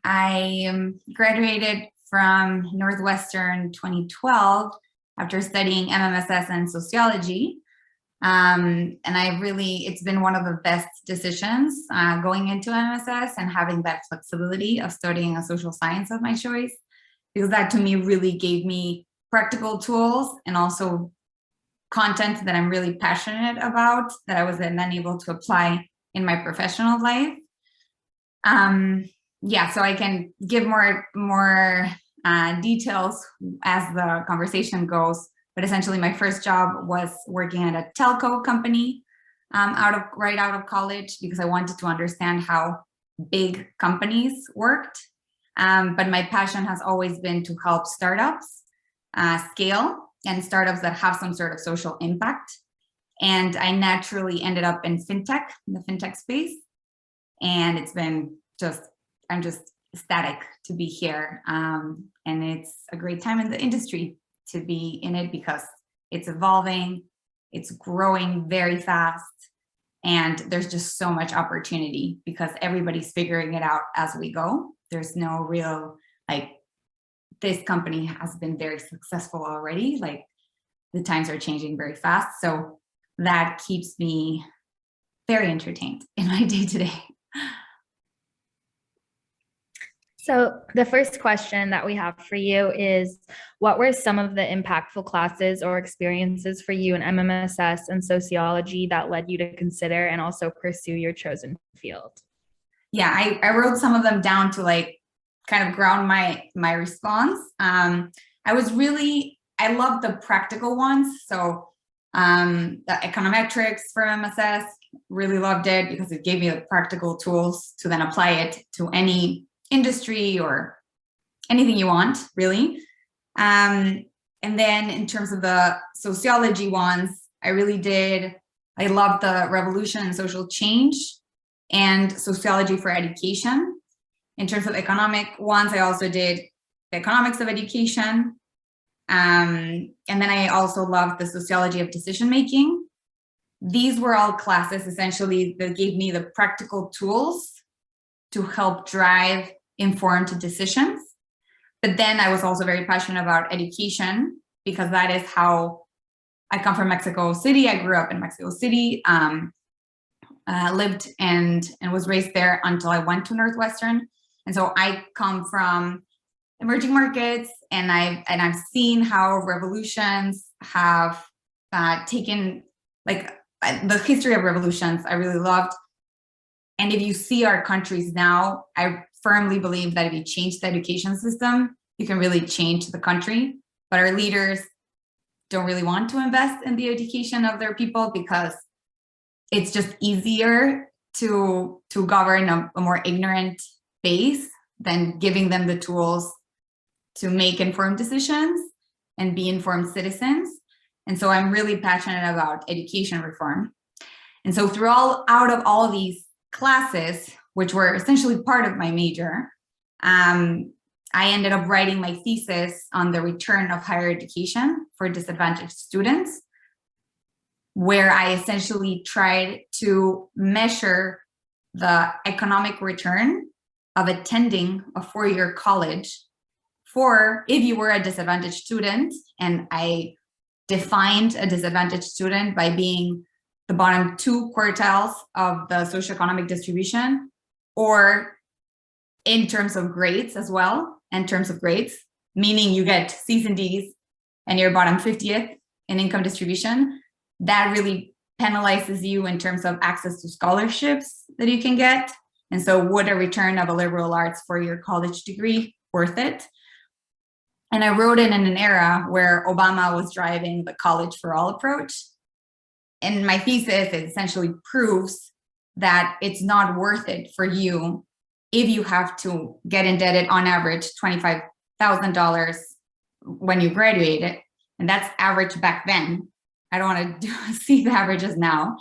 I graduated from Northwestern 2012 after studying MMSS and sociology. And it's been one of the best decisions going into MMSS and having that flexibility of studying a social science of my choice, because that to me really gave me practical tools and also content that I'm really passionate about that I was then able to apply in my professional life. So I can give more details as the conversation goes. But essentially, my first job was working at a telco company right out of college, because I wanted to understand how big companies worked. But my passion has always been to help startups scale, and startups that have some sort of social impact. And I naturally ended up in the fintech space. And I'm just ecstatic to be here. And it's a great time in the industry to be in it, because it's evolving, it's growing very fast, and there's just so much opportunity because everybody's figuring it out as we go. There's no real, this company has been very successful already. The times are changing very fast. So that keeps me very entertained in my day-to-day. So the first question that we have for you is, what were some of the impactful classes or experiences for you in MMSS and sociology that led you to consider and also pursue your chosen field? Yeah, I wrote some of them down to kind of ground my response. I love the practical ones. So the econometrics for MSS, really loved it because it gave me the practical tools to then apply it to any industry or anything you want, really. And then in terms of the sociology ones, I loved the revolution and social change and sociology for education. In terms of economic ones, I also did the economics of education. And then I also loved the sociology of decision-making. These were all classes essentially that gave me the practical tools to help drive informed decisions. But then I was also very passionate about education, because that is how I come from Mexico City. I grew up in Mexico City, lived and was raised there until I went to Northwestern. And so I come from emerging markets, and I've seen how revolutions have taken, the history of revolutions I really loved. And if you see our countries now, I firmly believe that if you change the education system, you can really change the country. But our leaders don't really want to invest in the education of their people, because it's just easier to govern a more ignorant base than giving them the tools to make informed decisions and be informed citizens. And so I'm really passionate about education reform. And so out of all of these classes, which were essentially part of my major, I ended up writing my thesis on the return of higher education for disadvantaged students, where I essentially tried to measure the economic return of attending a four-year college for if you were a disadvantaged student. And I defined a disadvantaged student by being the bottom two quartiles of the socio-economic distribution, or in terms of grades as well, meaning you get C's and D's and you're bottom 50th in income distribution. That really penalizes you in terms of access to scholarships that you can get. And so would a return of a liberal arts four-year college degree worth it? And I wrote it in an era where Obama was driving the college for all approach. And my thesis essentially proves that it's not worth it for you if you have to get indebted on average $25,000 when you graduate. And that's average back then. I don't want to see the averages now.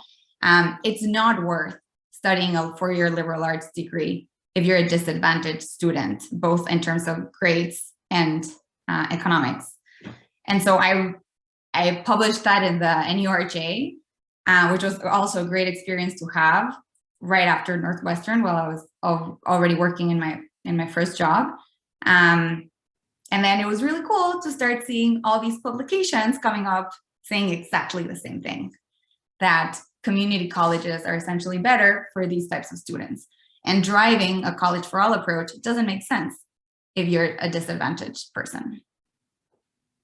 It's not worth studying a four-year liberal arts degree if you're a disadvantaged student, both in terms of grades and economics. And so I published that in the NURJ, which was also a great experience to have right after Northwestern, while I was already working in in my first job. And then it was really cool to start seeing all these publications coming up saying exactly the same thing, that community colleges are essentially better for these types of students. And driving a college for all approach doesn't make sense if you're a disadvantaged person.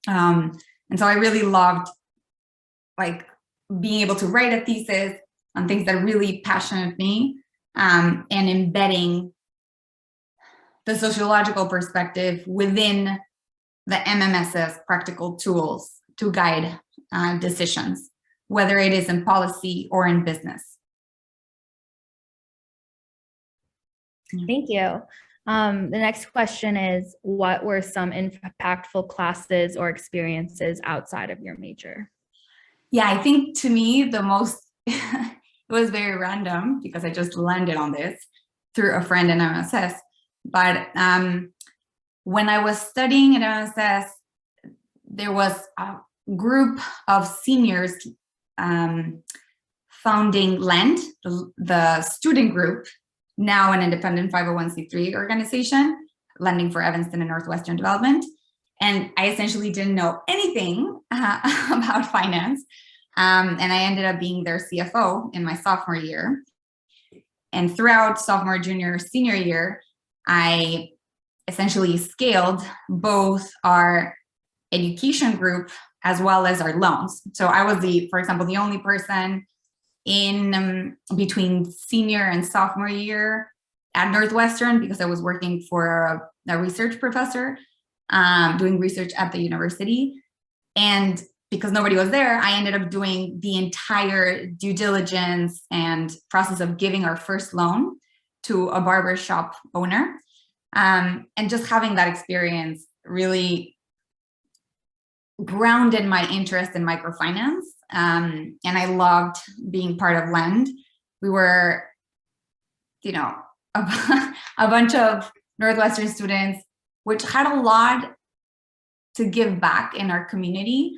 And so I really loved like being able to write a thesis on things that really passionate me, and embedding the sociological perspective within the MMSS practical tools to guide decisions, whether it is in policy or in business. Thank you. The next question is, what were some impactful classes or experiences outside of your major? Yeah, I think to me, the most, it was very random because I just landed on this through a friend in MSS. But when I was studying at MSS, there was a group of seniors founding LEND, the student group, now an independent 501c3 organization, Lending for Evanston and Northwestern Development. And I essentially didn't know anything about finance. And I ended up being their CFO in my sophomore year. And throughout sophomore, junior, senior year, I essentially scaled both our education group as well as our loans. So I was for example, the only person in between senior and sophomore year at Northwestern, because I was working for a research professor doing research at the university. And because nobody was there, I ended up doing the entire due diligence and process of giving our first loan to a barbershop owner. And just having that experience really grounded my interest in microfinance. And I loved being part of LEND. We were, a bunch of Northwestern students, which had a lot to give back in our community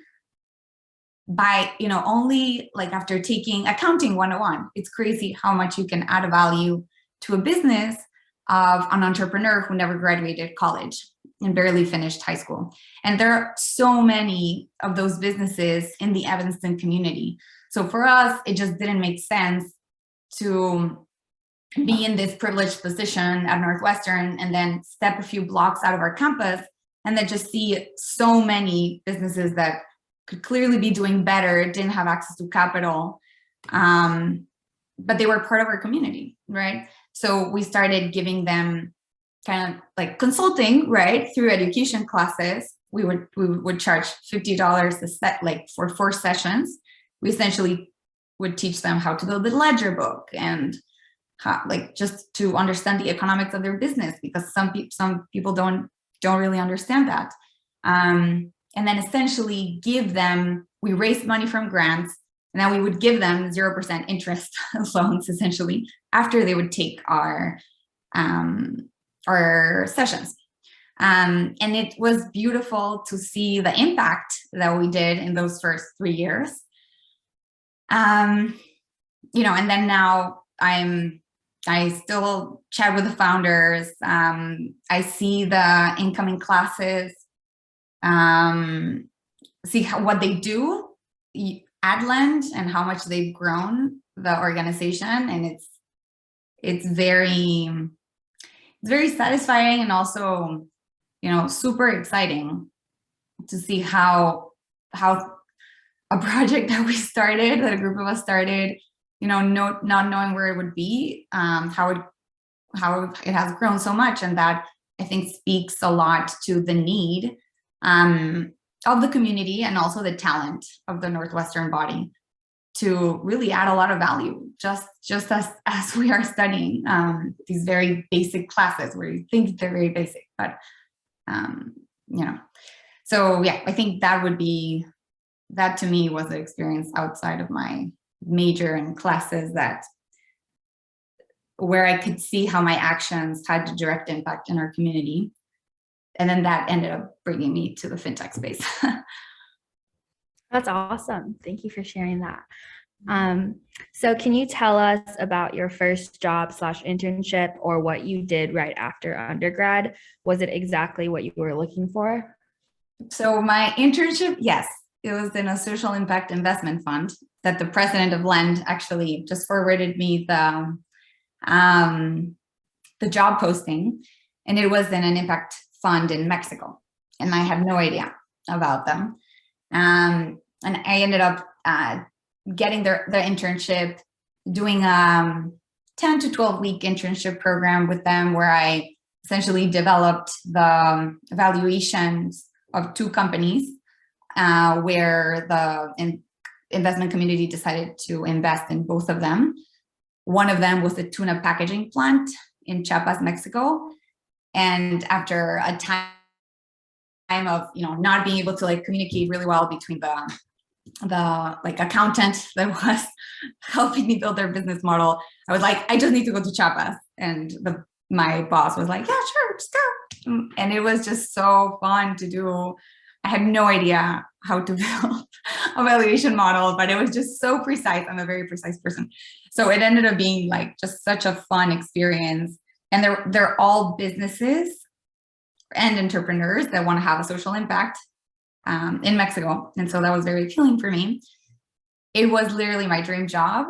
by, only like after taking accounting 101. It's crazy how much you can add a value to a business of an entrepreneur who never graduated college and barely finished high school. And there are so many of those businesses in the Evanston community. So for us, it just didn't make sense to be in this privileged position at Northwestern and then step a few blocks out of our campus and then just see so many businesses that could clearly be doing better, didn't have access to capital, but they were part of our community, right? So we started giving them kind of like consulting, right, through education classes. We would charge $50 a set, like for 4 sessions. We essentially would teach them how to build the ledger book and how, like, just to understand the economics of their business, because some people don't really understand that. And then essentially give them, we raised money from grants, and then we would give them 0% interest loans essentially after they would take our sessions. And it was beautiful to see the impact that we did in those first 3 years. And then now I still chat with the founders. I see the incoming classes, see what they do at LEND and how much they've grown the organization. And it's very satisfying and also, super exciting to see how a project that we started, that a group of us started, not knowing where it would be, how it has grown so much. And that, I think, speaks a lot to the need of the community and also the talent of the Northwestern body to really add a lot of value, just as we are studying these very basic classes where you think they're very basic, but so yeah, I think that to me was the experience outside of my major and classes where I could see how my actions had a direct impact in our community. And then that ended up bringing me to the fintech space. That's awesome. Thank you for sharing that. So can you tell us about your first job slash internship or what you did right after undergrad? Was it exactly what you were looking for? So my internship, yes, it was in a social impact investment fund that the president of Lend actually just forwarded me the job posting, and it was in an impact fund in Mexico, and I had no idea about them. And I ended up getting the internship, doing a 10 to 12 week internship program with them, where I essentially developed the evaluations of two companies where the investment community decided to invest in both of them. One of them was a tuna packaging plant in Chiapas, Mexico. And after a time of not being able to like communicate really well between the like accountant that was helping me build their business model, I was like, I just need to go to Chiapas. And my boss was like, yeah, sure, just go. And it was just so fun to do. I had no idea how to build a valuation model, but it was just so precise. I'm a very precise person. So it ended up being like just such a fun experience. And they're all businesses and entrepreneurs that want to have a social impact in Mexico. And so that was very appealing for me. It was literally my dream job,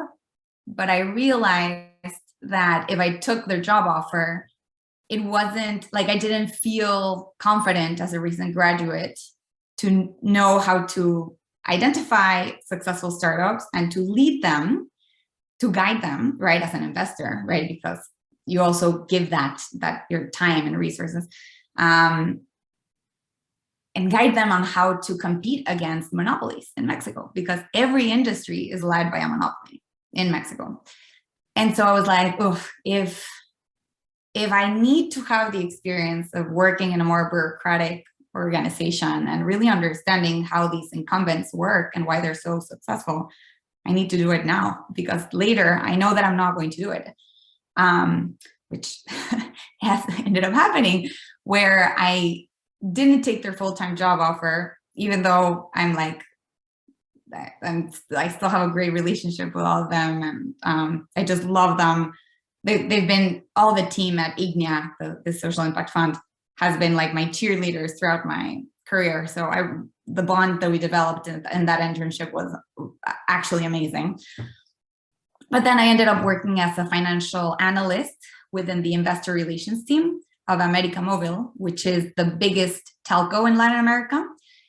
but I realized that if I took their job offer, it wasn't like I didn't feel confident as a recent graduate to know how to identify successful startups and to lead them, to guide them, right, as an investor, right, because you also give that your time and resources, and guide them on how to compete against monopolies in Mexico, because every industry is led by a monopoly in Mexico. And so I was like, oh, if I need to have the experience of working in a more bureaucratic organization and really understanding how these incumbents work and why they're so successful, I need to do it now, because later I know that I'm not going to do it, which has ended up happening, where I didn't take their full-time job offer, even though I still have a great relationship with all of them, and I just love them. They've been, all the team at IGNIA, the Social Impact Fund, has been like my cheerleaders throughout my career. So the bond that we developed in that internship was actually amazing. But then I ended up working as a financial analyst within the investor relations team of América Móvil, which is the biggest telco in Latin America.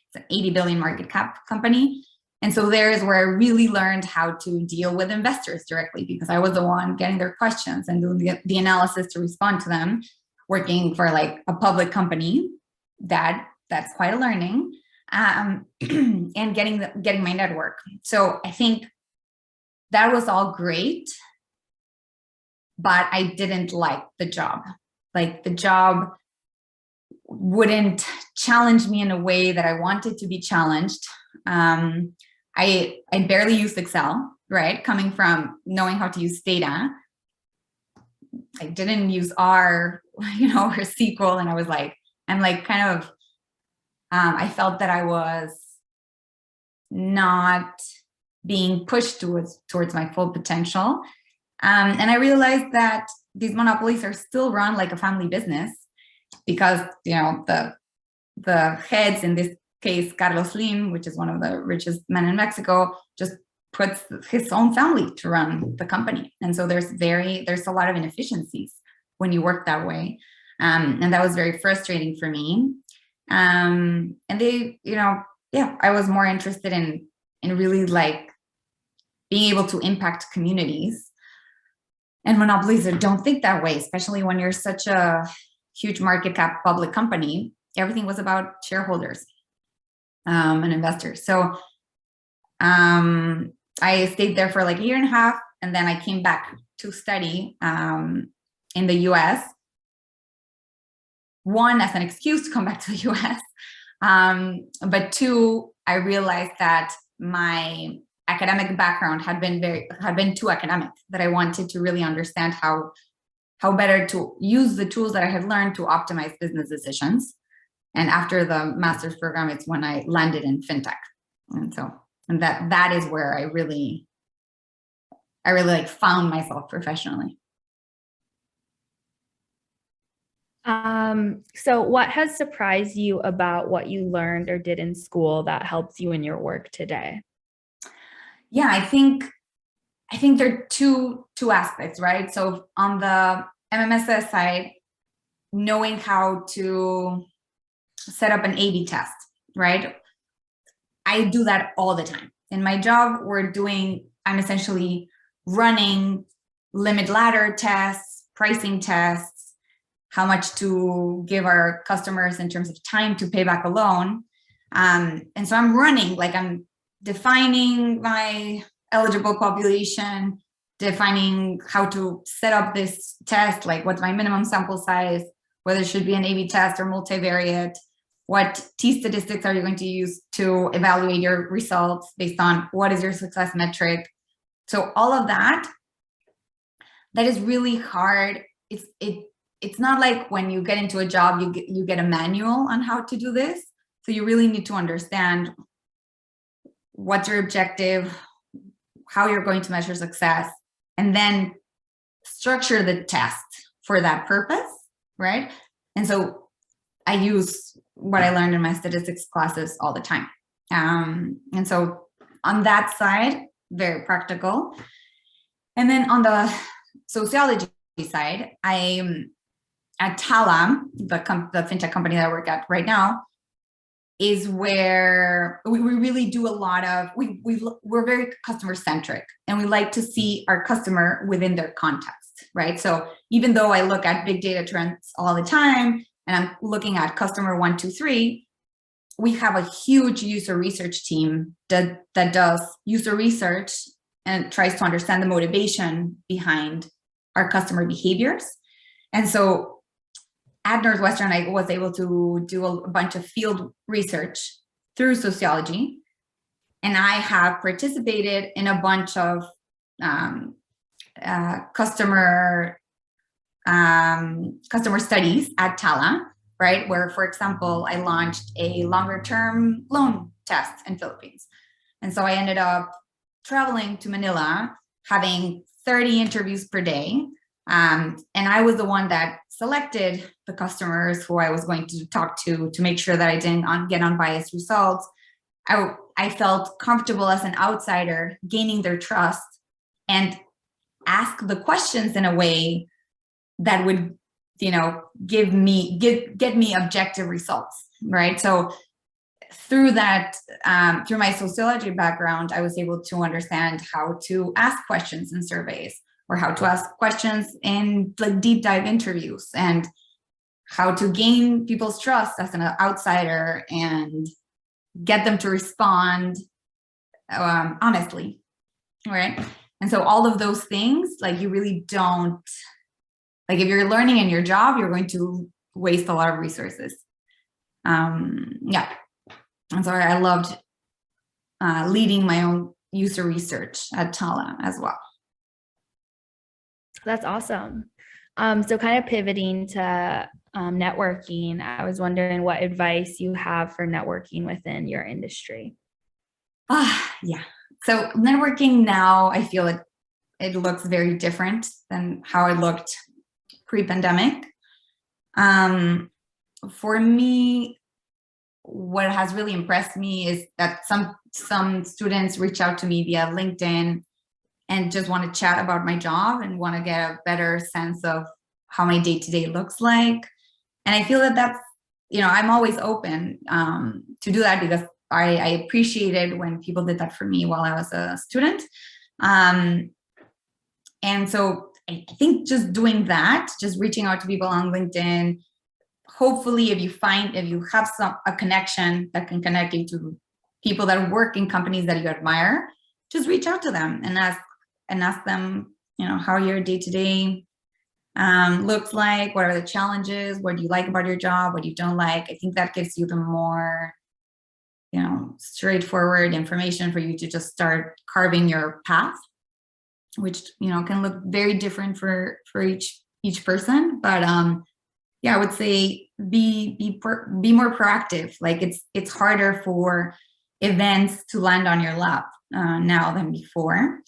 It's an 80 billion market cap company. And so there is where I really learned how to deal with investors directly, because I was the one getting their questions and doing the analysis to respond to them, working for like a public company. That's quite a learning, and getting my network. So I think that was all great, but I didn't like the job. Like the job wouldn't challenge me in a way that I wanted to be challenged. I barely used Excel, right? Coming from knowing how to use data, I didn't use R, or SQL, and I was like, I felt that I was not being pushed towards my full potential, and I realized that these monopolies are still run like a family business, because the heads, in this case Carlos Slim, which is one of the richest men in Mexico, just puts his own family to run the company. And so there's a lot of inefficiencies when you work that way, and that was very frustrating for me. And they, I was more interested in really like being able to impact communities. And monopolies don't think that way, especially when you're such a huge market cap public company. Everything was about shareholders and investors. So I stayed there for like a year and a half, and then I came back to study in the US. One, as an excuse to come back to the US, but two, I realized that my academic background had been too academic, that I wanted to really understand how better to use the tools that I had learned to optimize business decisions. And after the master's program, it's when I landed in fintech. And that is where I really I really like found myself professionally. So what has surprised you about what you learned or did in school that helps you in your work today? Yeah, I think there are two aspects, right? So on the MMSS side, knowing how to set up an A/B test, right? I do that all the time. In my job, I'm essentially running limit ladder tests, pricing tests, how much to give our customers in terms of time to pay back a loan. And so I'm defining my eligible population, defining how to set up this test, like what's my minimum sample size, whether it should be an A/B test or multivariate, what T statistics are you going to use to evaluate your results based on what is your success metric. So all of that is really hard. It's not like when you get into a job, you get a manual on how to do this. So you really need to understand what's your objective, how you're going to measure success, and then structure the test for that purpose, right? And so I use what I learned in my statistics classes all the time. And so on that side, very practical. And then on the sociology side, I'm at Tala, the fintech company that I work at right now, is where we really do a lot of, we're very customer centric, and we like to see our customer within their context, right? So even though I look at big data trends all the time, and I'm looking at customer 1, 2, 3, we have a huge user research team that does user research and tries to understand the motivation behind our customer behaviors. And so at Northwestern, I was able to do a bunch of field research through sociology, and I have participated in a bunch of customer studies at Tala, right? Where, for example, I launched a longer-term loan test in Philippines. And so I ended up traveling to Manila, having 30 interviews per day. And I was the one that selected the customers who I was going to talk to make sure that I didn't get unbiased results. I felt comfortable as an outsider, gaining their trust, and ask the questions in a way that would, get me objective results, right? So through that, through my sociology background, I was able to understand how to ask questions in surveys, or how to ask questions in like deep dive interviews, and how to gain people's trust as an outsider and get them to respond honestly, right? And so all of those things, like, you really don't, like, if you're learning in your job, you're going to waste a lot of resources. Yeah. And so I loved leading my own user research at Tala as well. That's awesome. So kind of pivoting to networking, I was wondering what advice you have for networking within your industry. Yeah. So networking now, I feel it looks very different than how it looked pre-pandemic. For me, what has really impressed me is that some students reach out to me via LinkedIn and just want to chat about my job and want to get a better sense of how my day-to-day looks like. And I feel that that's, I'm always open to do that, because I appreciated when people did that for me while I was a student. And so I think just doing that, just reaching out to people on LinkedIn, hopefully if you have a connection that can connect you to people that work in companies that you admire, just reach out to them and ask them, how your day-to-day looks like, what are the challenges, what do you like about your job, what you don't like. I think that gives you the more, straightforward information for you to just start carving your path, which, can look very different for each person. But yeah, I would say be more proactive. Like, it's harder for events to land on your lap now than before.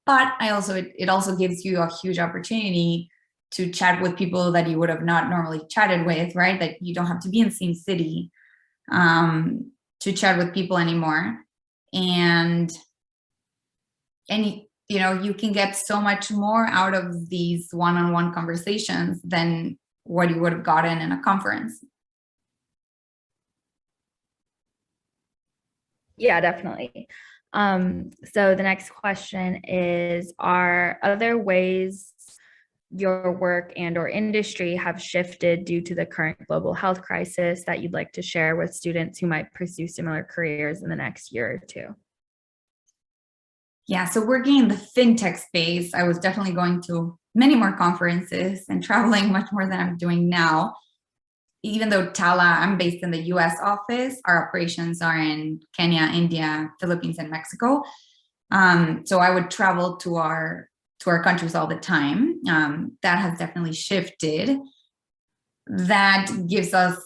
But it also gives you a huge opportunity to chat with people that you would have not normally chatted with, right? That you don't have to be in the same city to chat with people anymore. And you know, you can get so much more out of these one-on-one conversations than what you would have gotten in a conference. Yeah, definitely. So the next question is, are other ways your work and or industry have shifted due to the current global health crisis that you'd like to share with students who might pursue similar careers in the next year or two? Yeah, so working in the fintech space, I was definitely going to many more conferences and traveling much more than I'm doing now. Even though Tala, I'm based in the US office, our operations are in Kenya, India, Philippines, and Mexico. So I would travel to our countries all the time. That has definitely shifted. That gives us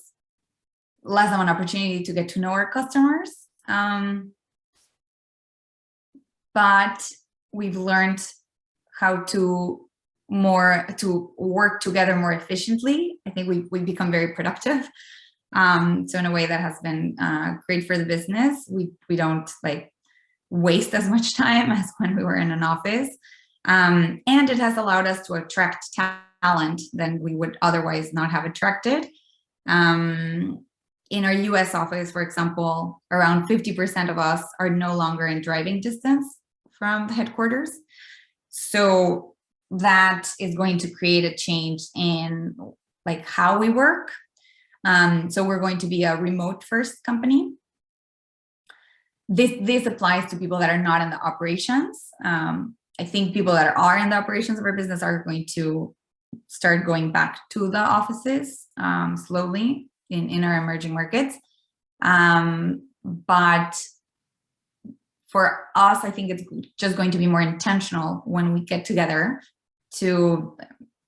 less of an opportunity to get to know our customers. But we've learned how to work together more efficiently. I think we've become very productive. So in a way that has been great for the business. We don't like waste as much time as when we were in an office. And it has allowed us to attract talent than we would otherwise not have attracted. In our US office, for example, around 50% of us are no longer in driving distance from the headquarters. So that is going to create a change in like how we work. So we're going to be a remote first company. This applies to people that are not in the operations. I think people that are in the operations of our business are going to start going back to the offices slowly in our emerging markets. But for us, I think it's just going to be more intentional when we get together to,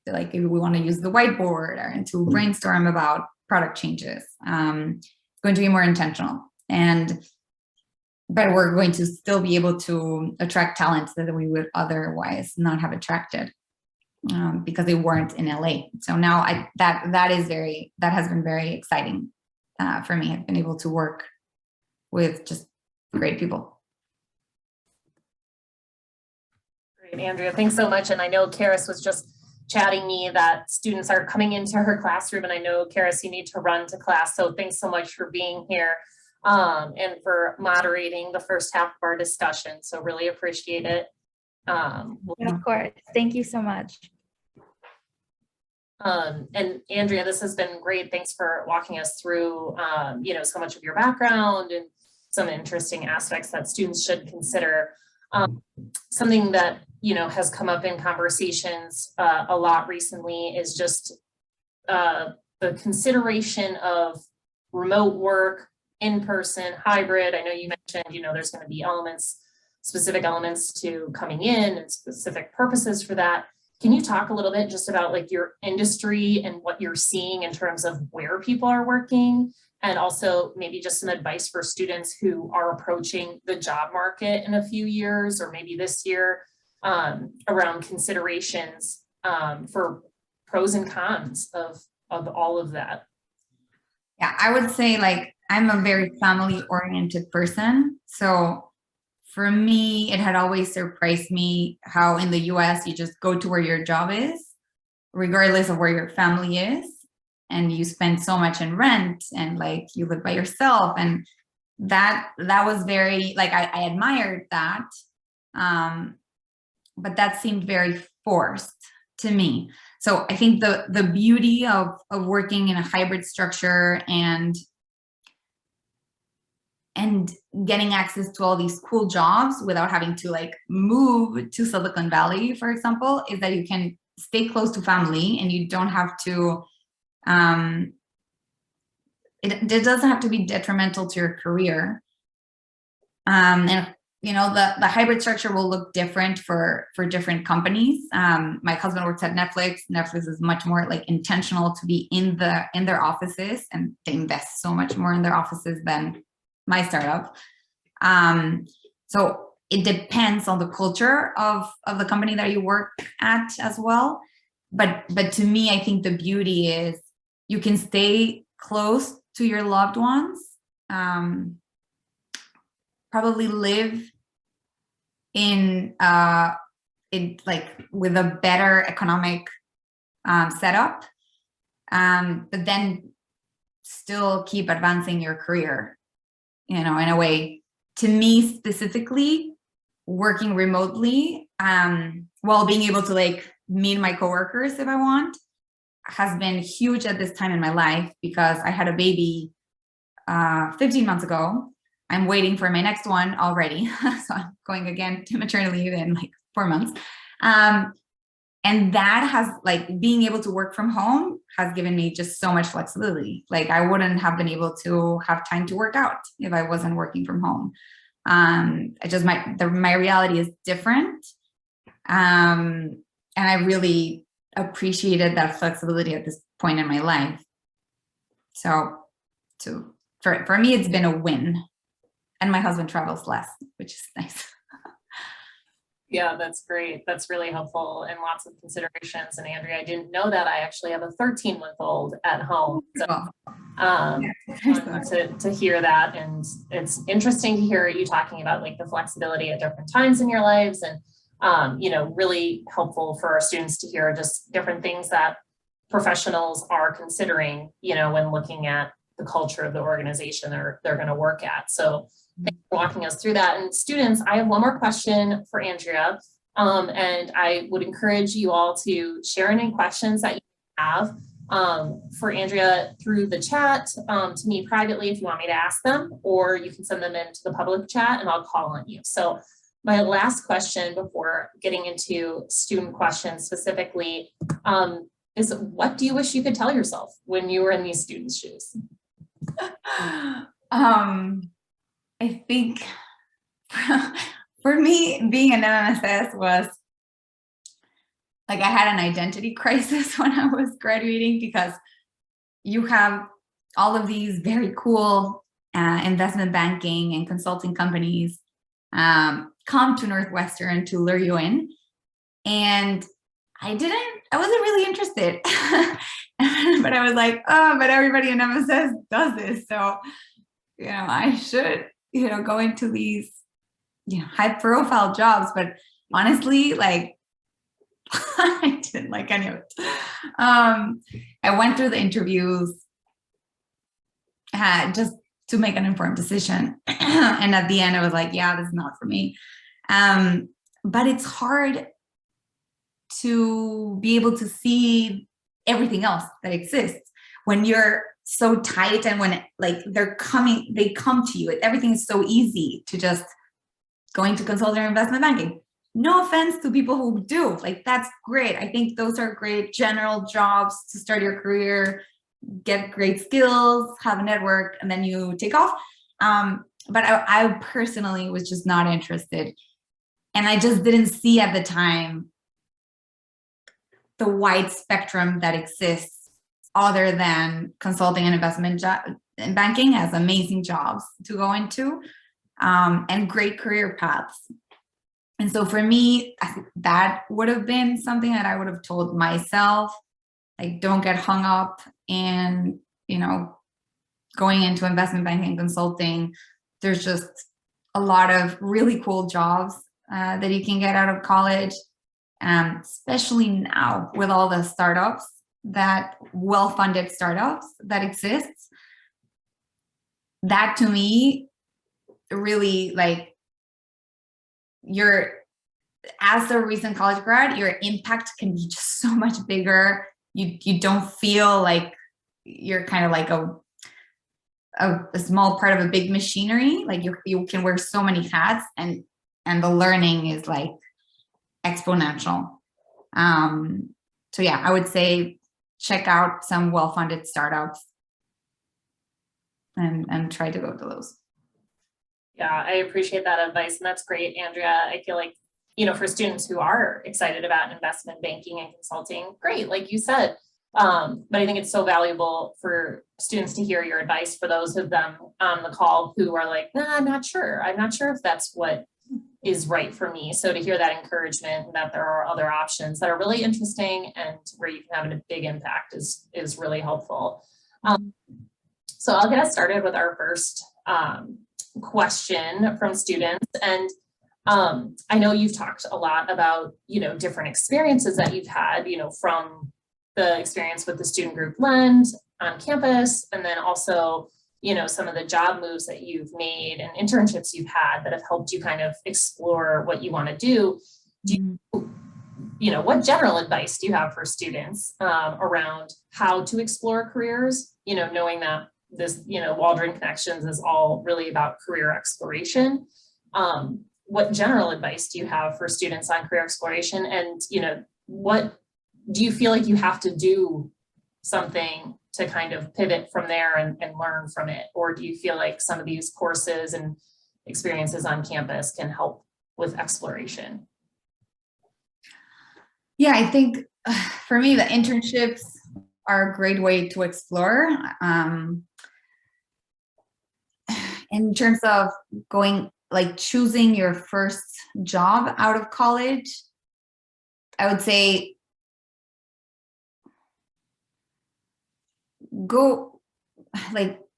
like, if we want to use the whiteboard and to brainstorm about product changes. It's going to be more intentional, but we're going to still be able to attract talents that we would otherwise not have attracted because they weren't in LA. So now that has been very exciting for me. I've been able to work with just great people. Andrea, thanks so much. And I know Karis was just chatting me that students are coming into her classroom, and I know, Karis, you need to run to class. So thanks so much for being here and for moderating the first half of our discussion. So really appreciate it. Of course. Thank you so much. And Andrea, this has been great. Thanks for walking us through, so much of your background and some interesting aspects that students should consider. Something that, has come up in conversations a lot recently is just the consideration of remote work, in-person, hybrid. I know you mentioned, there's going to be specific elements to coming in and specific purposes for that. Can you talk a little bit just about like your industry and what you're seeing in terms of where people are working, and also maybe just some advice for students who are approaching the job market in a few years or maybe this year around considerations for pros and cons of all of that? Yeah, I would say, like, I'm a very family-oriented person. So for me, it had always surprised me how in the US, you just go to where your job is, regardless of where your family is. And you spend so much in rent and like you live by yourself. And that was very, like, I admired that. But that seemed very forced to me. So I think the beauty of working in a hybrid structure and getting access to all these cool jobs without having to like move to Silicon Valley, for example, is that you can stay close to family and you don't have to, it doesn't have to be detrimental to your career. And the hybrid structure will look different for different companies. My husband works at Netflix. Netflix is much more like intentional to be in their offices, and they invest so much more in their offices than my startup. So it depends on the culture of the company that you work at as well. But to me, I think the beauty is you can stay close to your loved ones, probably live in like with a better economic setup, but then still keep advancing your career, in a way. To me specifically, working remotely, while being able to like meet my coworkers if I want, has been huge at this time in my life, because I had a baby 15 months ago. I'm waiting for my next one already. So I'm going again to maternity leave in like 4 months. And that has, like, being able to work from home has given me just so much flexibility. Like, I wouldn't have been able to have time to work out if I wasn't working from home. My reality is different. And I really appreciated that flexibility at this point in my life. So for me, it's been a win. And my husband travels less, which is nice. Yeah, that's great. That's really helpful, and lots of considerations. And Andrea, I didn't know that I actually have a 13-month-old at home. So to hear that, and it's interesting to hear you talking about like the flexibility at different times in your lives, and really helpful for our students to hear just different things that professionals are considering, when looking at the culture of the organization they're going to work at. So thanks for walking us through that. And students, I have one more question for Andrea. And I would encourage you all to share any questions that you have for Andrea through the chat, to me privately if you want me to ask them, or you can send them into the public chat and I'll call on you. So my last question before getting into student questions specifically is, what do you wish you could tell yourself when you were in these students' shoes? I think for me, being an MMSS was like, I had an identity crisis when I was graduating, because you have all of these very cool investment banking and consulting companies come to Northwestern to lure you in. And I wasn't really interested. But I was like, oh, but everybody in MSS does this. So, I should, go into these, high profile jobs. But honestly, like, I didn't like any of it. I went through the interviews just to make an informed decision. And at the end, I was like, yeah, this is not for me. But it's hard to be able to see everything else that exists when you're so tight, and when they come to you. Everything is so easy to just go into consulting or investment banking. No offense to people who do, like, that's great. I think those are great general jobs to start your career, get great skills, have a network, and then you take off. But I personally was just not interested. And I just didn't see at the time the wide spectrum that exists other than consulting and investment and banking as amazing jobs to go into, and great career paths. And so for me, I think that would have been something that I would have told myself, like, don't get hung up in, going into investment banking and consulting. There's just a lot of really cool jobs that you can get out of college, especially now with all the startups, that well-funded startups that exists. That to me, really, like, as a recent college grad, your impact can be just so much bigger. You don't feel like you're kind of like a small part of a big machinery. Like, you can wear so many hats, and the learning is like exponential. So yeah, I would say check out some well-funded startups and try to go to those. Yeah, I appreciate that advice. And that's great, Andrea. I feel like, for students who are excited about investment banking and consulting, great, like you said. But I think it's so valuable for students to hear your advice, for those of them on the call who are like, nah, I'm not sure. I'm not sure if that's what is right for me. So to hear that encouragement that there are other options that are really interesting and where you can have a big impact is really helpful. So I'll get us started with our first question from students. And I know you've talked a lot about, different experiences that you've had, from the experience with the student group Lend on campus, and then also, some of the job moves that you've made and internships you've had that have helped you kind of explore what you want to do. What general advice do you have for students around how to explore careers, knowing that this, Waldron Connections is all really about career exploration. What general advice do you have for students on career exploration? And, what do you feel like you have to do something to kind of pivot from there and learn from it? Or do you feel like some of these courses and experiences on campus can help with exploration? Yeah, I think for me, the internships are a great way to explore. In terms of choosing your first job out of college, I would say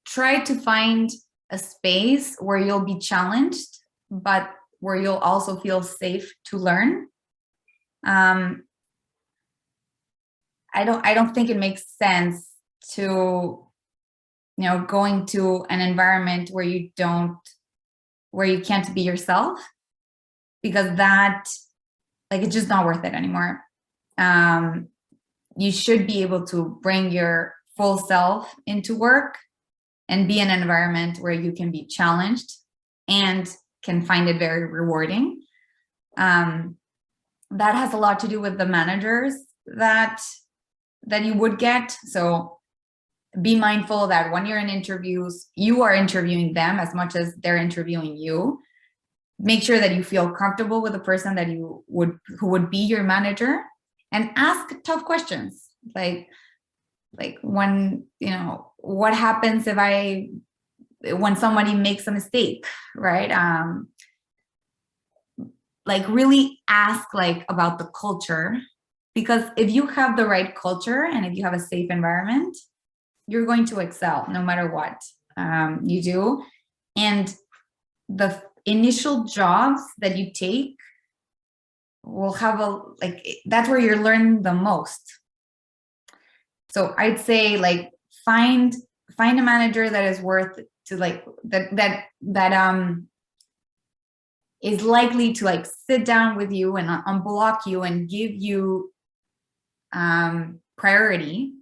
try to find a space where you'll be challenged, but where you'll also feel safe to learn. I don't think it makes sense to, going to an environment where you can't be yourself, because that, it's just not worth it anymore. You should be able to bring your full self into work and be in an environment where you can be challenged and can find it very rewarding. That has a lot to do with the managers that you would get. So be mindful that when you're in interviews, you are interviewing them as much as they're interviewing you. Make sure that you feel comfortable with the person who would be your manager, and ask tough questions. Like when, what happens when somebody makes a mistake, right? Really ask about the culture, because if you have the right culture and if you have a safe environment, you're going to excel no matter what you do. And the initial jobs that you take will have that's where you're learning the most. So I'd say find a manager that is worth to that is likely to sit down with you and unblock you and give you priority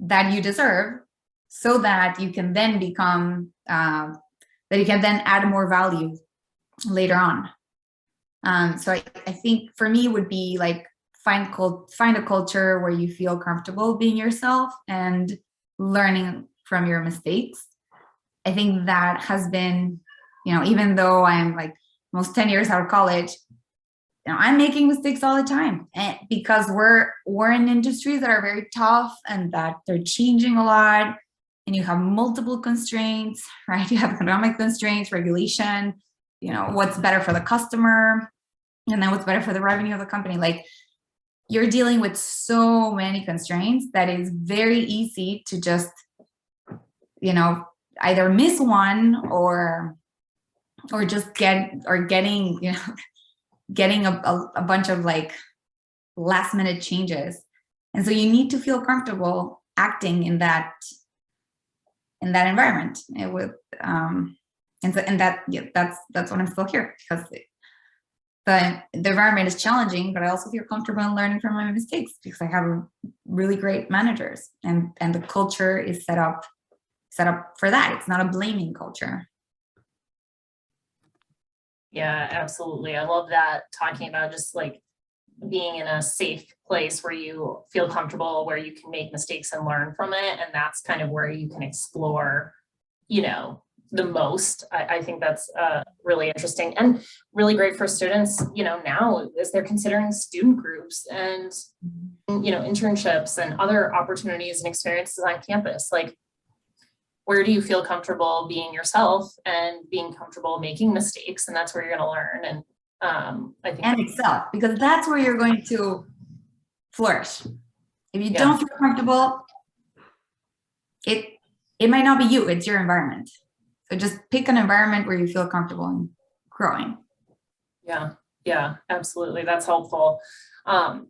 that you deserve, so that you can then that you can then add more value later on. So I think for me would be find a culture where you feel comfortable being yourself and learning from your mistakes. I think that has been, even though I'm almost 10 years out of college, I'm making mistakes all the time, because we're in industries that are very tough and that they're changing a lot, and you have multiple constraints, right? You have economic constraints, regulation, what's better for the customer, and then what's better for the revenue of the company. You're dealing with so many constraints that it's very easy to just, either miss one or just getting a bunch of last minute changes. And so you need to feel comfortable acting in that environment. That's what I'm still here, because the environment is challenging, but I also feel comfortable in learning from my mistakes, because I have really great managers, and the culture is set up for that. It's not a blaming culture. Yeah, absolutely. I love that, talking about just being in a safe place where you feel comfortable, where you can make mistakes and learn from it. And that's kind of where you can explore, the most. I think that's really interesting and really great for students, now as they're considering student groups and, internships and other opportunities and experiences on campus. Where do you feel comfortable being yourself and being comfortable making mistakes? And that's where you're going to learn. And I think and excel, because that's where you're going to flourish. If you don't feel comfortable, it might not be you, it's your environment. So just pick an environment where you feel comfortable and growing. Yeah, absolutely. That's helpful. And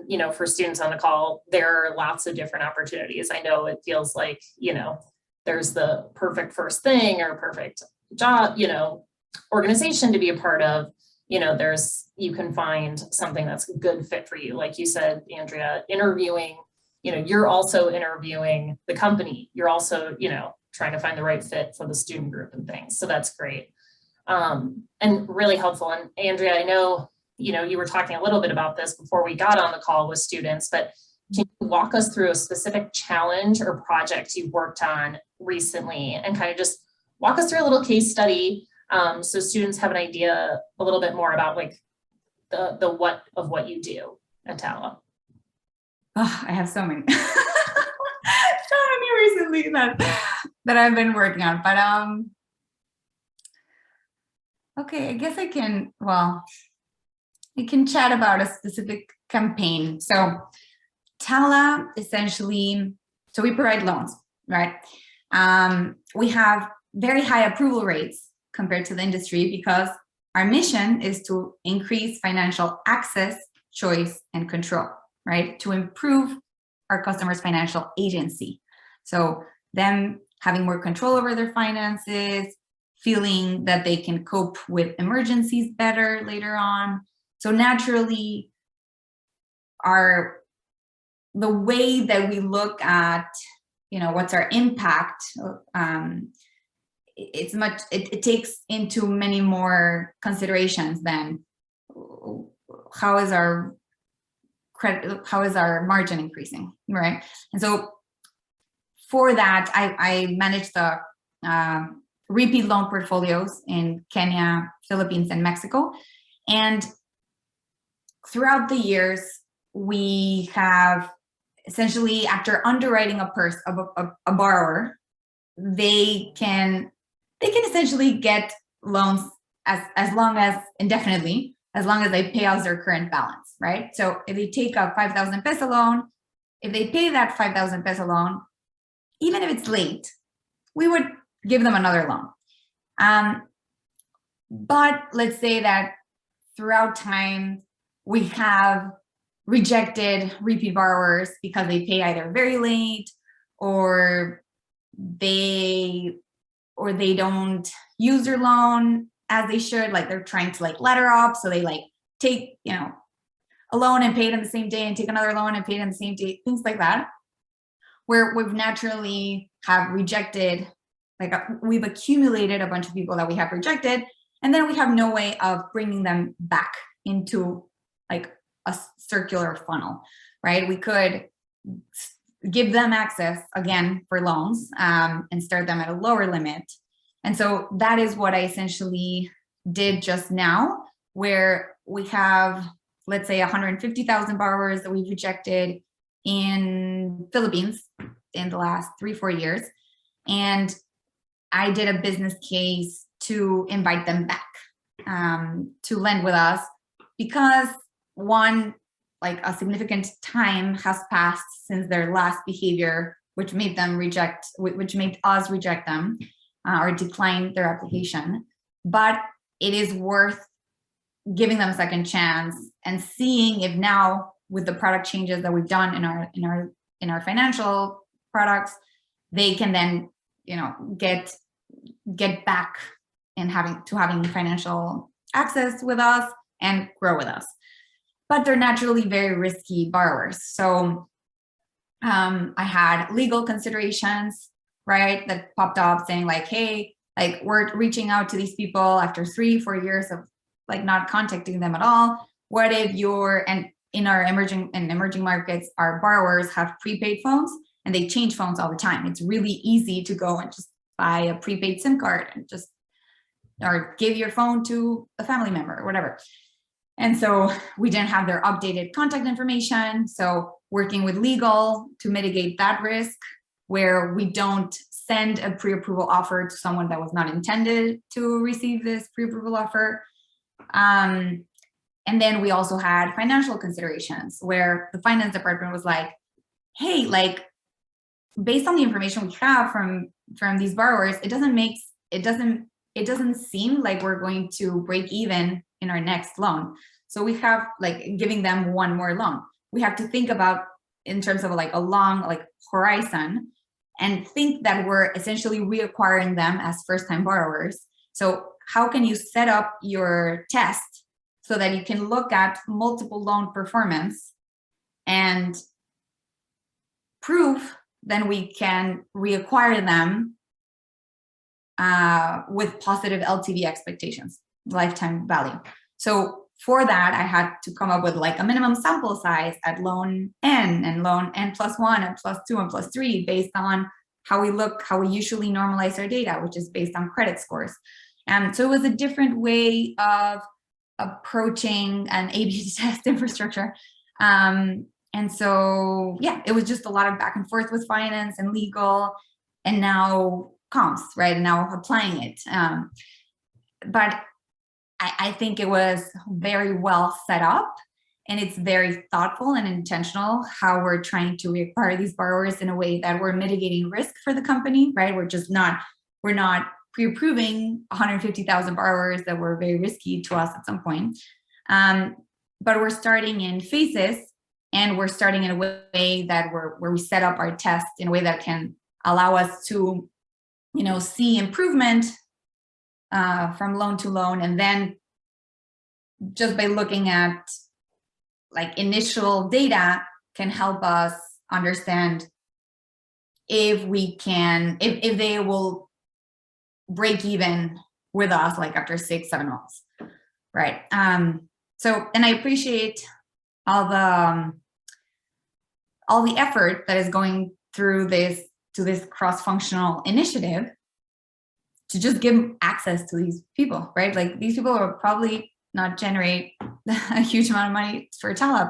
you know, for students on the call, there are lots of different opportunities. I know it feels like, you know, there's the perfect first thing or perfect job, you know, organization to be a part of. You know, you can find something that's a good fit for you. Like you said, Andrea, interviewing, you know, you're also interviewing the company. You're also, you know, trying to find the right fit for the student group and things. So that's great. And really helpful. And Andrea, I know, you know, you were talking a little bit about this before we got on the call with students, but can you walk us through a specific challenge or project you worked on recently and kind of just walk us through a little case study so students have an idea a little bit more about like the what of what you do at Tala? Oh, I have so many, so many recently that I've been working on, but okay, I guess I can chat about a specific campaign. So Tala essentially, so we provide loans, right? We have very high approval rates compared to the industry because our mission is to increase financial access, choice, and control, right? To improve our customers' financial agency. So them having more control over their finances, feeling that they can cope with emergencies better later on. So naturally, the way that we look at, you know, what's our impact, it takes into many more considerations than how is our margin increasing, right? And so for that, I manage the repeat loan portfolios in Kenya, Philippines, and Mexico. And throughout the years, we have essentially, after underwriting a borrower, they can essentially get loans as long as indefinitely, as long as they pay us their current balance, right? So if they take a 5,000 peso loan, if they pay that 5,000 peso loan, even if it's late, we would give them another loan. But let's say that throughout time, we have rejected repeat borrowers because they pay either very late or they don't use their loan as they should, like they're trying to like ladder up. So they like take, you know, a loan and pay it in the same day and take another loan and pay it in the same day, things like that, where we've naturally have rejected, like we've accumulated a bunch of people that we have rejected, and then we have no way of bringing them back into like a circular funnel, right? We could give them access again for loans and start them at a lower limit. And so that is what I essentially did just now, where we have, let's say, 150,000 borrowers that we've rejected in Philippines in the last 3-4 years. And I did a business case to invite them back to lend with us because one, like a significant time has passed since their last behavior, which made us reject them or decline their application. But it is worth giving them a second chance and seeing if now with the product changes that we've done in our financial products, they can then, you know, get back and having financial access with us and grow with us. But they're naturally very risky borrowers. So I had legal considerations, right, that popped up saying like, hey, like we're reaching out to these people after 3-4 years of like not contacting them at all. What if and in our emerging markets, our borrowers have prepaid phones and they change phones all the time. It's really easy to go and just buy a prepaid SIM card and or give your phone to a family member or whatever. And so we didn't have their updated contact information. So working with legal to mitigate that risk, where we don't send a pre-approval offer to someone that was not intended to receive this pre-approval offer. And then we also had financial considerations where the finance department was like, hey, like based on the information we have from these borrowers, it doesn't seem like we're going to break even in our next loan. So we have like giving them one more loan. We have to think about in terms of like a long like horizon and think that we're essentially reacquiring them as first-time borrowers. So how can you set up your test so that you can look at multiple loan performance and prove then we can reacquire them with positive LTV expectations, lifetime value. So for that, I had to come up with like a minimum sample size at loan N and loan N plus 1 and plus 2 and plus 3 based on how we usually normalize our data, which is based on credit scores. And so it was a different way of approaching an A/B test infrastructure. And so, yeah, it was just a lot of back and forth with finance and legal and now comms, right? And now applying it. But I think it was very well set up and it's very thoughtful and intentional how we're trying to reacquire these borrowers in a way that we're mitigating risk for the company, right? We're not pre-approving 150,000 borrowers that were very risky to us at some point. But we're starting in phases and we're starting in a way that where we set up our test in a way that can allow us to, see improvement from loan to loan. And then just by looking at like initial data can help us understand if they will break even with us like after 6-7 months, right? So, and I appreciate all the effort that is going through this cross-functional initiative to just give access to these people, right? Like these people will probably not generate a huge amount of money for Tala,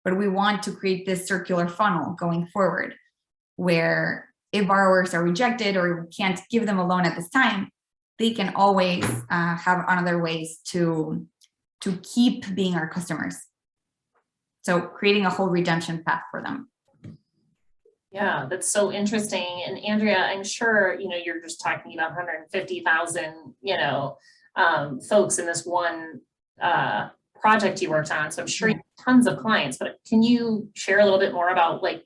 but we want to create this circular funnel going forward where if borrowers are rejected or we can't give them a loan at this time, they can always have other ways to keep being our customers. So creating a whole redemption path for them. Yeah, that's so interesting. And Andrea, I'm sure, you're just talking about 150,000, folks in this one project you worked on. So I'm sure you have tons of clients, but can you share a little bit more about like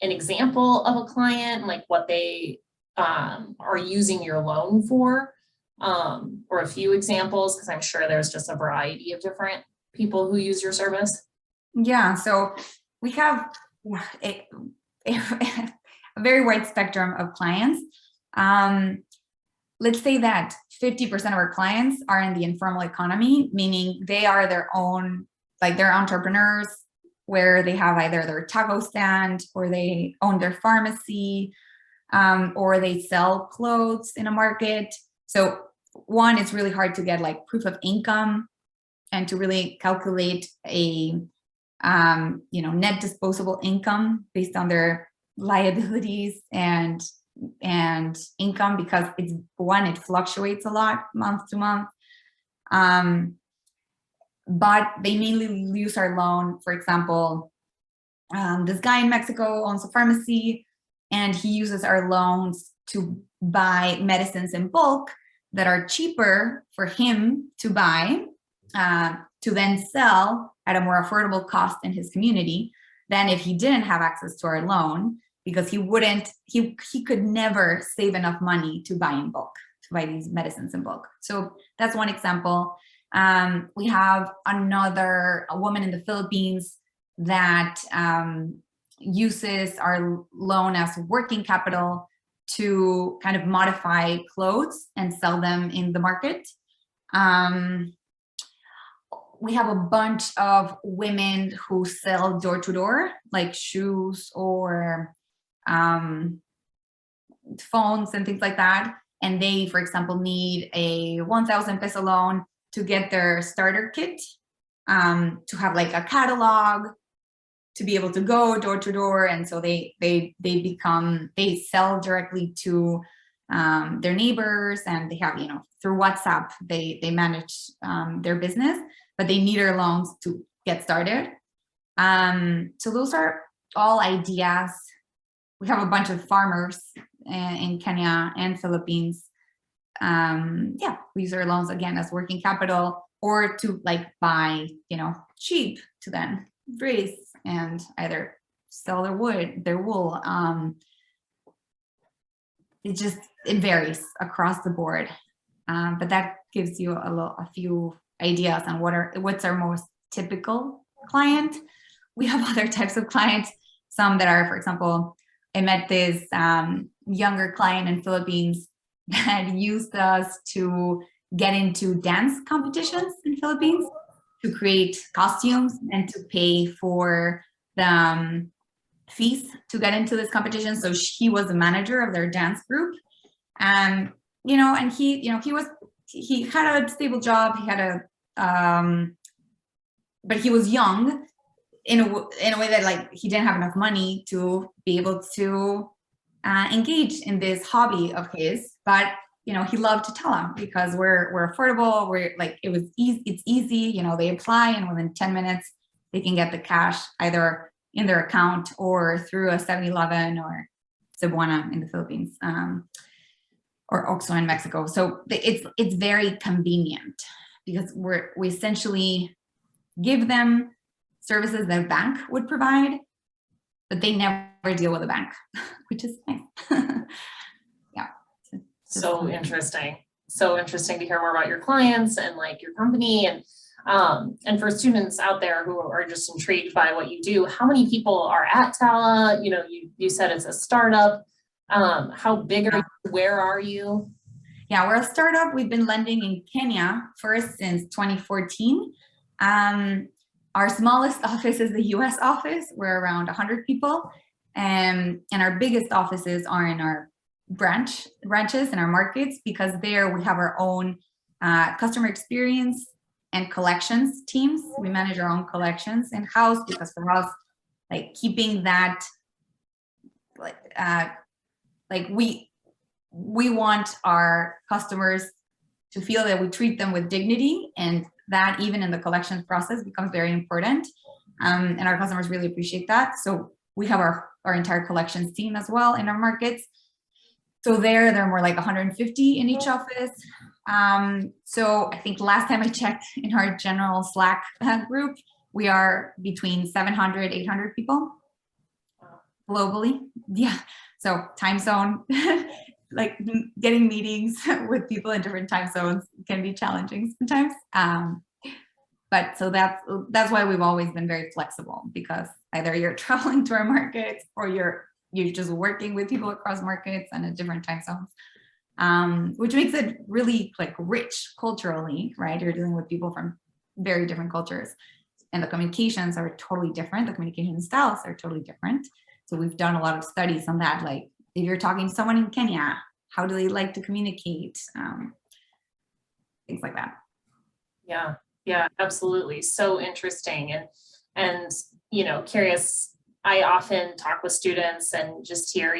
an example of a client and like what they are using your loan for, or a few examples? Because I'm sure there's just a variety of different people who use your service. Yeah, so we have a very wide spectrum of clients. Let's say that 50% of our clients are in the informal economy, meaning they are their own, like they're entrepreneurs where they have either their taco stand or they own their pharmacy, or they sell clothes in a market. So one, it's really hard to get like proof of income and to really calculate a net disposable income based on their liabilities and income, because it fluctuates a lot month to month. But they mainly use our loan. For example, this guy in Mexico owns a pharmacy and he uses our loans to buy medicines in bulk that are cheaper for him to buy, to then sell at a more affordable cost in his community than if he didn't have access to our loan, because he could never save enough money to buy in bulk, to buy these medicines in bulk. So that's one example. We have a woman in the Philippines that uses our loan as working capital to kind of modify clothes and sell them in the market. We have a bunch of women who sell door to door, like shoes or phones and things like that. And they, for example, need a 1,000 peso loan to get their starter kit, to have like a catalog, to be able to go door to door. And so they sell directly to their neighbors, and they have, through WhatsApp, they manage their business, but they need our loans to get started. So those are all ideas. We have a bunch of farmers in Kenya and Philippines. We use our loans again as working capital, or to buy, cheap to then raise and either sell their wood, their wool. It varies across the board, but that gives you a few ideas on what's our most typical client. We have other types of clients, some that are, for example, I met this younger client in Philippines that used us to get into dance competitions in Philippines, to create costumes and to pay for the fees to get into this competition. So he was the manager of their dance group, and he had a stable job. He had but he was young in a way that he didn't have enough money to be able to engage in this hobby of his. But he loved Tala because we're affordable. It's easy. They apply, and within 10 minutes they can get the cash either in their account or through a 7-Eleven or Cebuana in the Philippines, or Oxxo in Mexico. So it's very convenient because we essentially give them services that a bank would provide, but they never deal with a bank, which is nice. Yeah. So interesting. So interesting to hear more about your clients and your company, and for students out there who are just intrigued by what you do. How many people are at Tala? You said it's a startup. How big are you? Where are you? Yeah, we're a startup. We've been lending in Kenya first since 2014. Our smallest office is the US office. We're around 100 people. And our biggest offices are in our branches in our markets, because there we have our own customer experience and collections teams. We manage our own collections in-house, because for us, keeping that, we want our customers to feel that we treat them with dignity, and that even in the collections process becomes very important. And our customers really appreciate that. So we have our entire collections team as well in our markets. So there are more 150 in each office. So I think last time I checked in our general Slack group, we are between 700, 800 people globally. Yeah. So time zone, getting meetings with people in different time zones can be challenging sometimes. But so that's why we've always been very flexible, because either you're traveling to our markets or you're just working with people across markets and at different time zones, which makes it really rich culturally, right? You're dealing with people from very different cultures, and the communications are totally different. The communication styles are totally different. So we've done a lot of studies on that. If you're talking to someone in Kenya, how do they like to communicate? Things like that. Yeah, absolutely. So interesting. And curious, I often talk with students and just hear,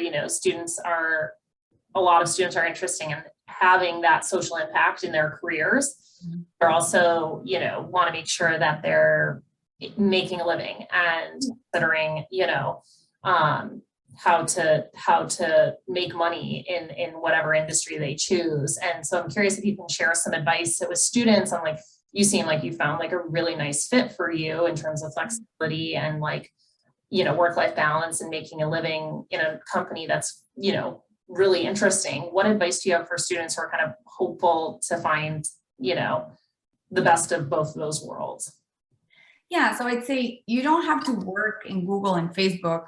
a lot of students are interested in having that social impact in their careers. Mm-hmm. They're also, want to make sure that they're making a living and considering, how to make money in whatever industry they choose. And so I'm curious if you can share some advice with students on you seem like you found a really nice fit for you in terms of flexibility and work-life balance and making a living in a company that's, really interesting. What advice do you have for students who are kind of hopeful to find, the best of both of those worlds? Yeah, so I'd say you don't have to work in Google and Facebook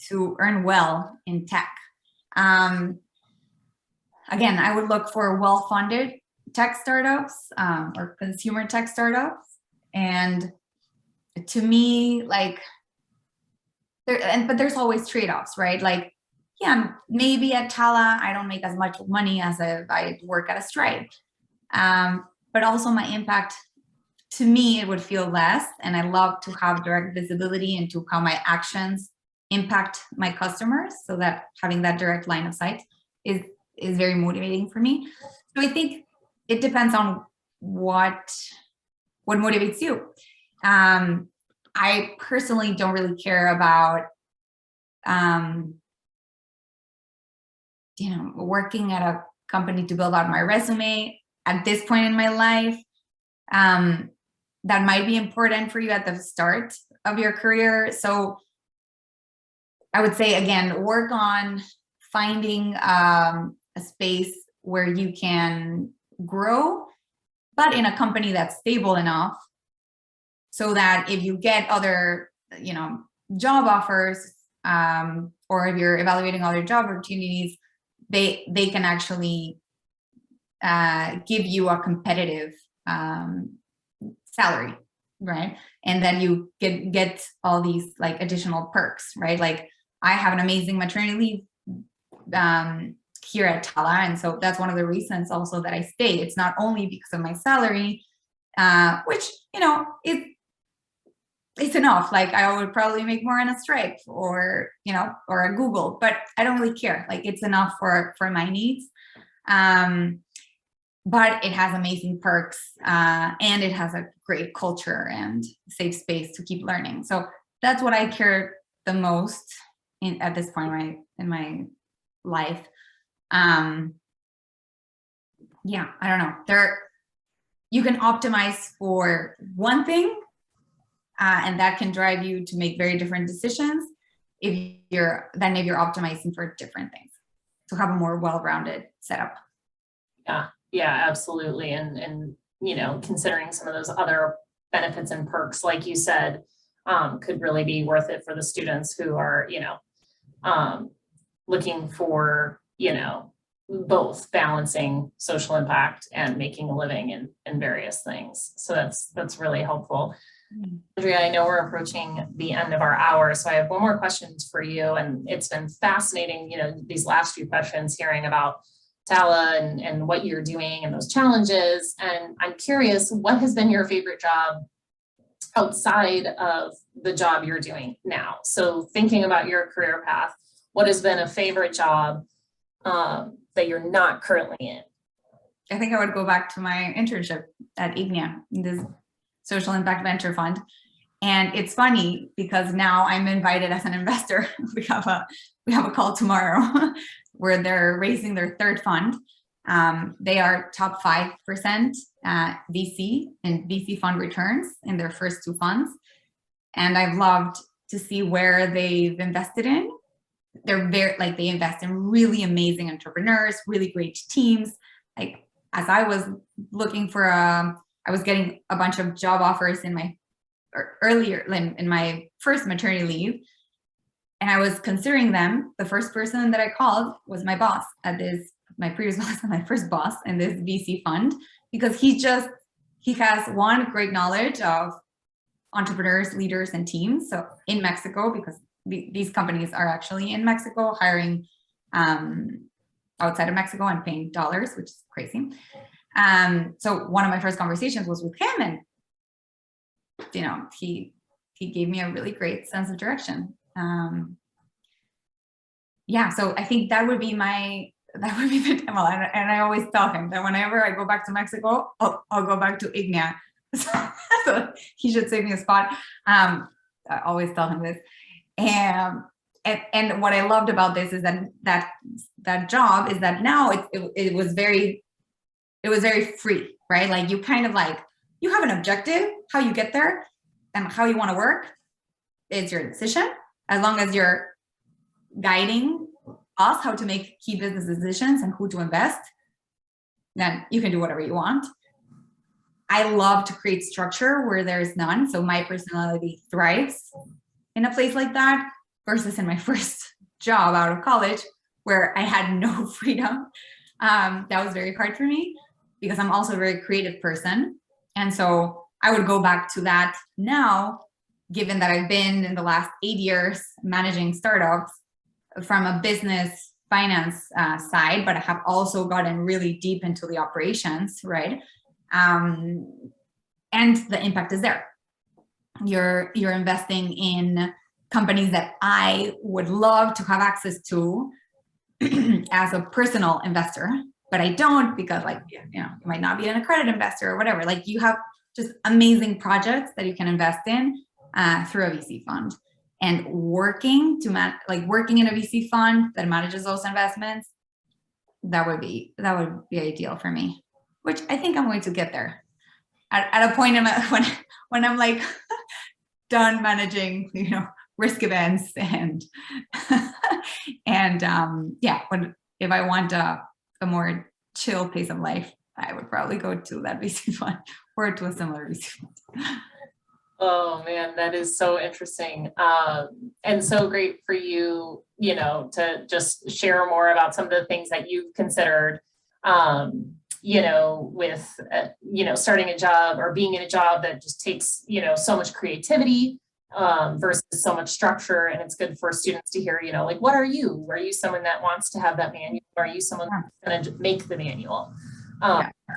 to earn well in tech. Again, I would look for well-funded tech startups or consumer tech startups. And to me, but there's always trade-offs, right? Maybe at Tala, I don't make as much money as if I work at a Stripe. But also my impact, to me, it would feel less. And I love to have direct visibility into how my actions impact my customers, so that having that direct line of sight is is very motivating for me. So I think it depends on what motivates you. I personally don't really care about, working at a company to build out my resume at this point in my life. That might be important for you at the start of your career. So I would say, again, work on finding a space where you can grow, but in a company that's stable enough so that if you get other, job offers, or if you're evaluating other job opportunities, they can actually give you a competitive salary, right? And then you get all these like additional perks, right? Like I have an amazing maternity leave here at Tala, and so that's one of the reasons also that I stay. It's not only because of my salary, which it's enough. Like I would probably make more in a Stripe or a Google, but I don't really care. Like it's enough for my needs. But it has amazing perks, and it has a great culture and safe space to keep learning. So that's what I care the most at this point in my life. I don't know. You can optimize for one thing, and that can drive you to make very different decisions if you're optimizing for different things to have a more well-rounded setup. Yeah, absolutely. And considering some of those other benefits and perks, like you said, could really be worth it for the students who are, looking for, both balancing social impact and making a living in various things. So that's really helpful. Andrea, I know we're approaching the end of our hour, so I have one more question for you. And it's been fascinating, these last few questions, hearing about Tala and what you're doing and those challenges. And I'm curious, what has been your favorite job outside of the job you're doing now? So thinking about your career path, what has been a favorite job that you're not currently in? I think I would go back to my internship at IGNIA, this social impact venture fund. And it's funny because now I'm invited as an investor. We have a call tomorrow where they're raising their third fund. They are top 5% VC and VC fund returns in their first 2 funds. And I've loved to see where they've invested in. They invest in really amazing entrepreneurs, really great teams. Like as I was looking for I was getting a bunch of job offers in my first maternity leave, and I was considering them. The first person that I called was my boss my previous boss and my first boss in this VC fund, because he has one, great knowledge of entrepreneurs, leaders, and teams. So in Mexico, because these companies are actually in Mexico, hiring outside of Mexico and paying dollars, which is crazy. So one of my first conversations was with him, and he gave me a really great sense of direction. So I think that would be the demo. And I always tell him that whenever I go back to Mexico, I'll go back to IGNIA. So he should save me a spot. I always tell him this. And what I loved about this is that job is that now it was very free, right? Like you kind of you have an objective, how you get there and how you want to work is your decision. As long as you're guiding us how to make key business decisions and who to invest, then you can do whatever you want. I love to create structure where there's none. So my personality thrives in a place like that versus in my first job out of college where I had no freedom. That was very hard for me because I'm also a very creative person. And so I would go back to that now, given that I've been in the last 8 years managing startups from a business finance side, but I have also gotten really deep into the operations, right? And the impact is there. You're investing in companies that I would love to have access to as a personal investor, but I don't because like, you know, you might not be an accredited investor or whatever. Like you have just amazing projects that you can invest in through a VC fund, and working in a VC fund that manages those investments, that would be ideal for me, which I think I'm going to get there at a point when I'm like done managing, you know, risk events and if I want a more chill pace of life, I would probably go to that VC fund or to a similar VC fund. Oh man, that is so interesting. And so great for you, you know, to just share more about some of the things that you've considered, you know, with, you know, starting a job or being in a job that just takes, you know, so much creativity versus so much structure. And it's good for students to hear, you know, like, what are you? Are you someone that wants to have that manual? Or are you someone that's going to make the manual?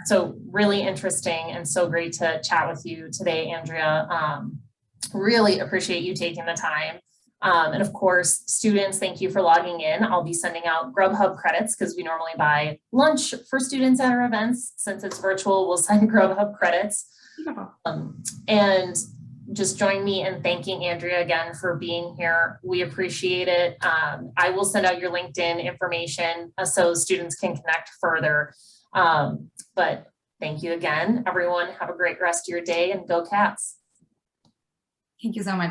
So really interesting and so great to chat with you today, Andrea. Really appreciate you taking the time. And of course, students, thank you for logging in. I'll be sending out Grubhub credits because we normally buy lunch for students at our events. Since it's virtual, we'll send Grubhub credits. And just join me in thanking Andrea again for being here. We appreciate it. I will send out your LinkedIn information so students can connect further. But thank you again, everyone. Have a great rest of your day and go Cats. Thank you so much.